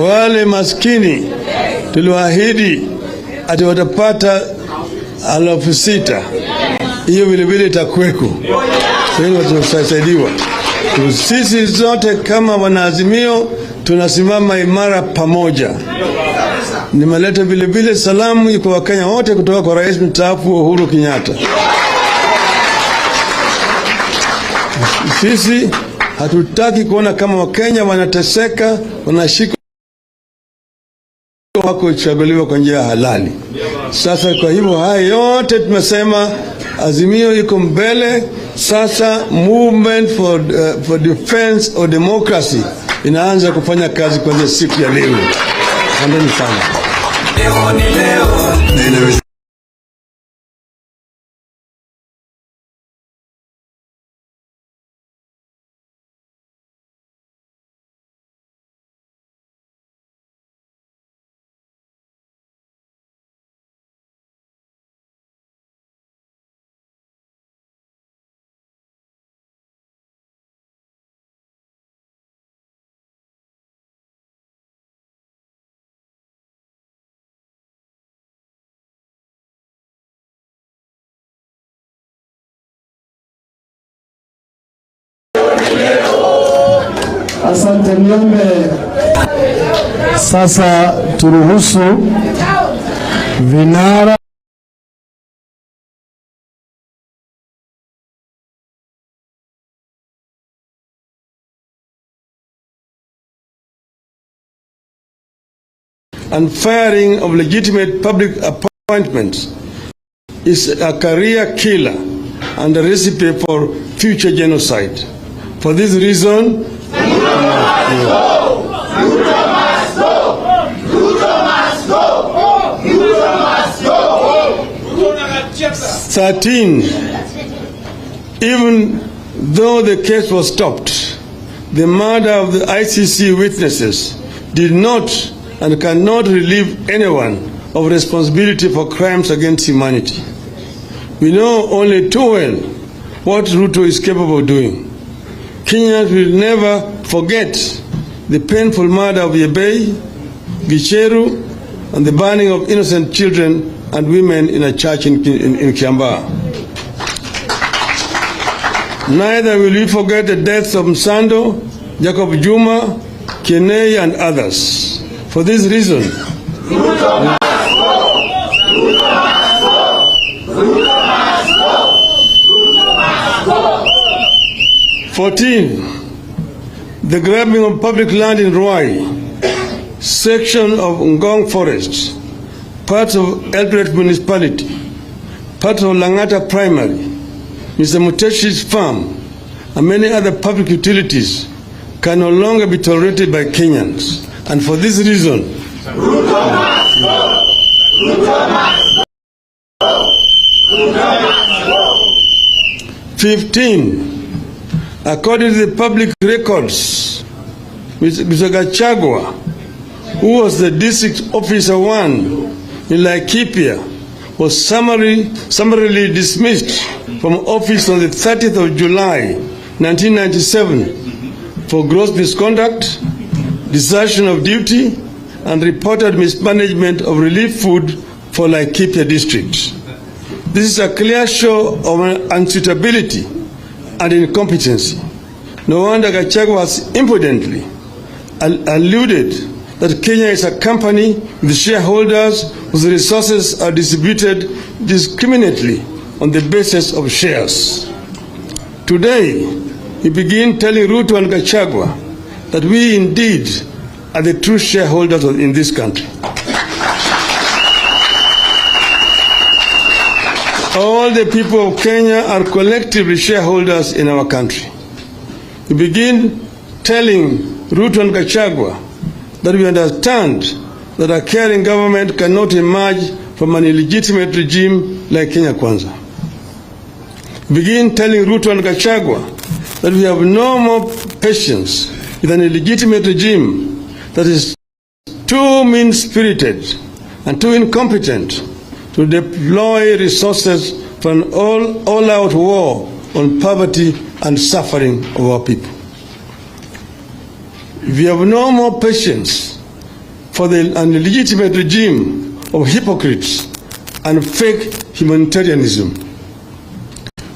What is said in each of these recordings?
Wale maskini tuliwaahidi ati watapata 6,000. Hiyo vile vile itakuweko. Tutasaidiwa. Sisi zote kama wanaazimio tunasimama imara pamoja. Nimeleta vile vile salamu kwa Wakenya wote kutoka kwa Rais mstaafu Uhuru Kenyatta. Sisi hatutaki kuona kama Wakenya wanateseka, wanashikwa wako chaguliwa kwa njia halali. Sasa kwa hivyo haya yote tumesema azimio iko mbele. Sasa movement for defense of democracy inaanza kufanya kazi kuanzia siku ya leo. Asanteni sana. Leo ni leo. Asante, niombe sasa turuhusu vinara and firing of legitimate public appointments is a career killer and a recipe for future genocide. For this reason, 13. Even though the case was stopped, the murder of the ICC witnesses did not and cannot relieve anyone of responsibility for crimes against humanity. We know only too well what Ruto is capable of doing. Kenyans will never forget the painful murder of Yebei, Gicheru, and the burning of innocent children and women in a church in Kiambaa. Neither will we forget the deaths of Msando, Jacob Juma, Kenei, and others. For this reason, 14. The grabbing of public land in Ruai, section of Ngong Forest, parts of Eldoret Municipality, parts of Langata Primary, Mr. Muteshi's farm, and many other public utilities can no longer be tolerated by Kenyans. And for this reason, 15. According to the public records, Mr. Gachagua, who was the district officer 1 in Laikipia, was summarily dismissed from office on the 30th of July, 1997 for gross misconduct, desertion of duty, and reported mismanagement of relief food for Laikipia district. This is a clear show of unsuitability and incompetency. No wonder Gachagua has impudently alluded that Kenya is a company with shareholders whose resources are distributed discriminately on the basis of shares. Today, we begin telling Ruto and Gachagua that we indeed are the true shareholders in this country. All the people of Kenya are collectively shareholders in our country. We begin telling Ruto and Gachagua that we understand that a caring government cannot emerge from an illegitimate regime like Kenya Kwanza. We begin telling Ruto and Gachagua that we have no more patience with an illegitimate regime that is too mean-spirited and too incompetent to deploy resources for an all-out war on poverty and suffering of our people. We have no more patience for the illegitimate regime of hypocrites and fake humanitarianism.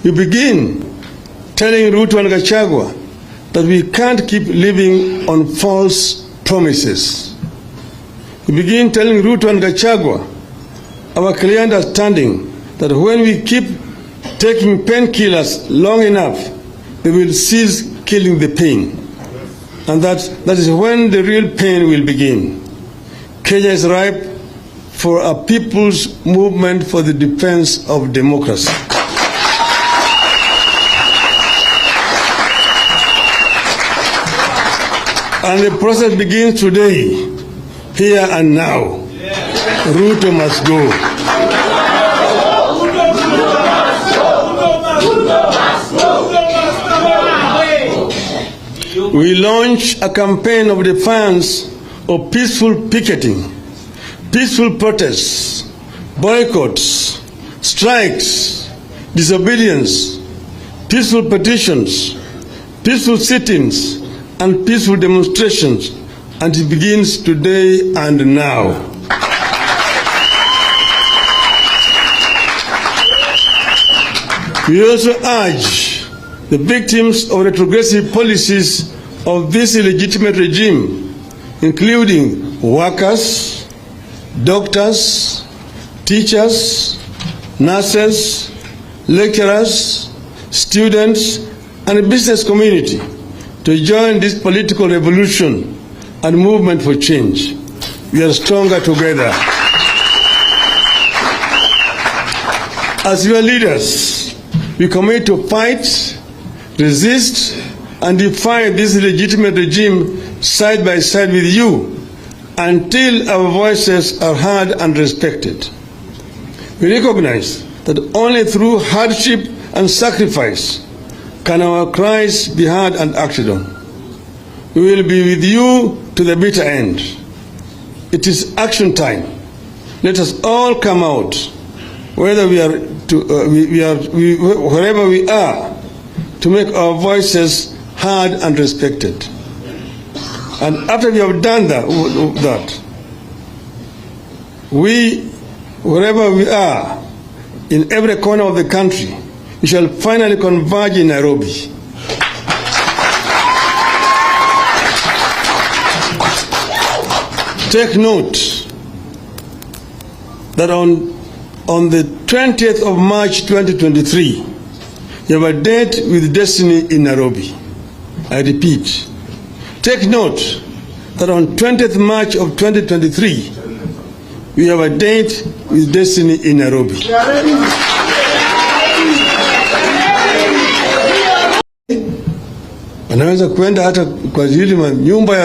We begin telling Ruto and Gachagua that we can't keep living on false promises. We begin telling Ruto and Gachagua our clear understanding that when we keep taking painkillers long enough, they will cease killing the pain. And that is when the real pain will begin. Kenya is ripe for a people's movement for the defense of democracy. And the process begins today, here and now. Ruto must go. We launch a campaign of defiance of peaceful picketing, peaceful protests, boycotts, strikes, disobedience, peaceful petitions, peaceful sit-ins, and peaceful demonstrations, and it begins today and now. We also urge the victims of retrogressive policies of this illegitimate regime, including workers, doctors, teachers, nurses, lecturers, students, and the business community, to join this political revolution and movement for change. We are stronger together. As your leaders, we commit to fight, resist, and defy this illegitimate regime side by side with you until our voices are heard and respected. We recognize that only through hardship and sacrifice can our cries be heard and acted on. We will be with you to the bitter end. It is action time. Let us all come out, whether wherever we are, to make our voices heard and respected. And after we have done that, wherever we are, in every corner of the country, we shall finally converge in Nairobi. Take note that on the 20th of March 2023, you have a date with destiny in Nairobi. I repeat, take note that on 20th March of 2023, we have a date with destiny in Nairobi. Wanaweza kwenda hata kwa ajili ya nyumba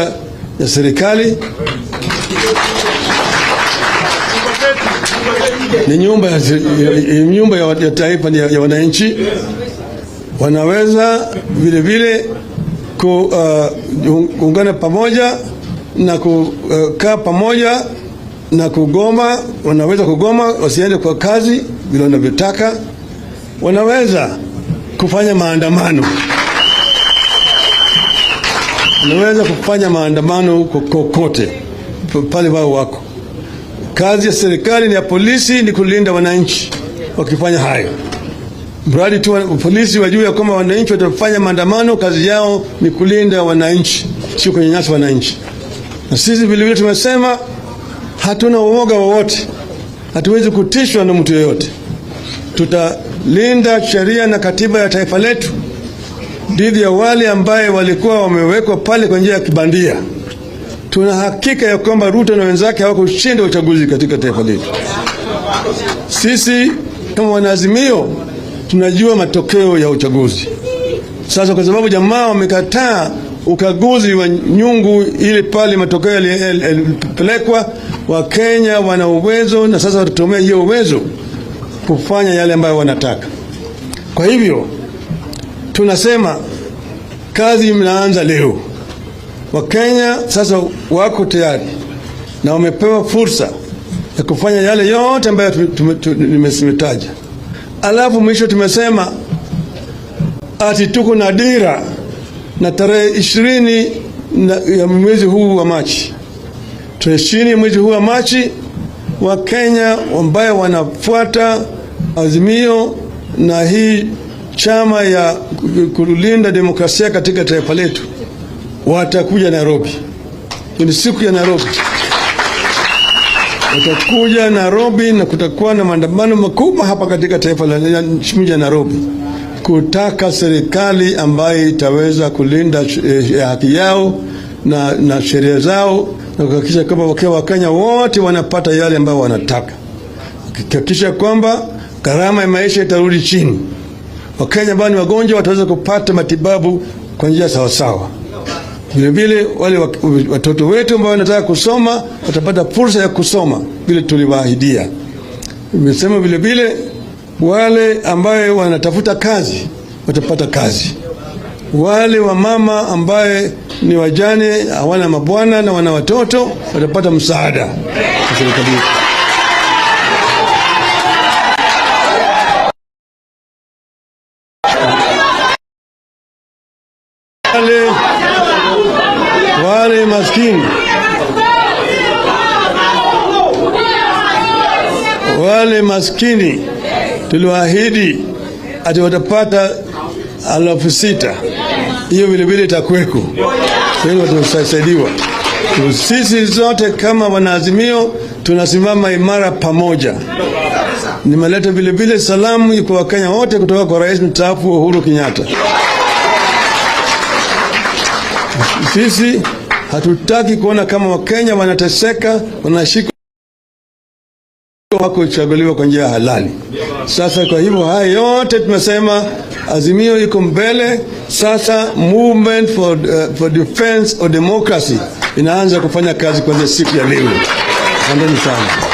ya serikali, ni nyumba ya taifa ya wananchi. Wanaweza vile vile kuungana pamoja na kukaa pamoja na kugoma. Wanaweza kugoma wasiende kwa kazi vile wanavyotaka. Wanaweza kufanya maandamano. Wanaweza kufanya maandamano kokote pale wao wako. Kazi ya serikali ni ya polisi ni kulinda wananchi. Wakifanya hayo, mradi tu polisi wajue kama wananchi watafanya maandamano, kazi yao ni kulinda wananchi, sio kunyanyasa wananchi. Na sisi vile vile tumesema hatuna uoga wowote, hatuwezi kutishwa na mtu yeyote. Tutalinda sheria na katiba ya taifa letu dhidi ya wale ambaye walikuwa wamewekwa pale kwa njia ya kibandia. Tuna hakika ya kwamba Ruto na wenzake hawakushinda uchaguzi katika taifa letu. Sisi kama wanaazimio tunajua matokeo ya uchaguzi. Sasa kwa sababu jamaa wamekataa ukaguzi wa nyungu ile pale matokeo yalipelekwa, Wakenya wana uwezo na sasa watatumia hiyo uwezo kufanya yale ambayo wanataka. Kwa hivyo tunasema kazi imeanza leo. Wakenya sasa wako tayari na wamepewa fursa ya kufanya yale yote ambayo nimetaja. Alafu mwisho tumesema ati tuko na dira na tarehe 20 ya mwezi huu wa Machi Tuheshini mwezi huu wa Machi. Wa Kenya ambao wanafuata azimio na hii chama ya kulinda demokrasia katika taifa letu watakuja Nairobi. Ni siku ya Nairobi. Watakuja Nairobi na kutakuwa na maandamano makubwa hapa katika taifa la mji wa Nairobi, kutaka serikali ambayo itaweza kulinda haki yao na sheria zao na kuhakikisha kwamba Wakenya wote wanapata yale ambayo wanataka, kuhakikisha kwamba gharama ya maisha itarudi chini. Wakenya ambao ni wagonjwa wataweza kupata matibabu kwa njia sawa sawa. Vile vile wale watoto wetu ambao wanataka kusoma watapata fursa ya kusoma vile tuliwaahidia. Nimesema vile vile wale ambao wanatafuta kazi watapata kazi. Wale wa mama ambaye ni wajane, hawana mabwana na wana watoto watapata msaada kwa serikali. Wale maskini, wale maskini tuliwaahidi ati watapata 6,000. Hiyo vile vile itakuweko. Watasaidiwa. Sisi zote kama wanaazimio tunasimama imara pamoja. Nimeleta vile vile salamu kwa Wakenya wote kutoka kwa Rais mstaafu Uhuru Kenyatta. Sisi hatutaki kuona kama Wakenya wanateseka, wanashikwa wako chaguliwa kwa njia halali. Sasa kwa hivyo haya yote tumesema azimio iko mbele. Sasa movement for defense of democracy inaanza kufanya kazi kuanzia siku ya leo. Asanteni sana.